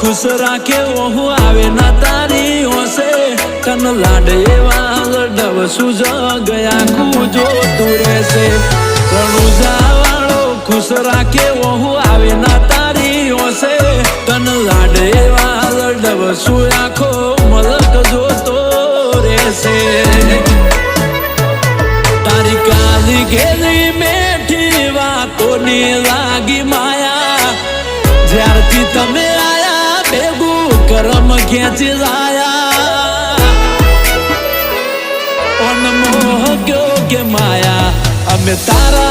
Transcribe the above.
खुश राखे वहू आवे ना तारी होसे कन लाड एवा डबसू ज गया कूजो तुरे से रणुजा वालो खुश राखे वहू आवे ना तारी होसे कन लाड एवा डबसू आखो मलक जो तो रेसे तारी काली गेली मेठी वातो नी लागी माया ज्यारथी तमे आया बेगू करम खेंची जाया मोह क्यों के माया अमे तारा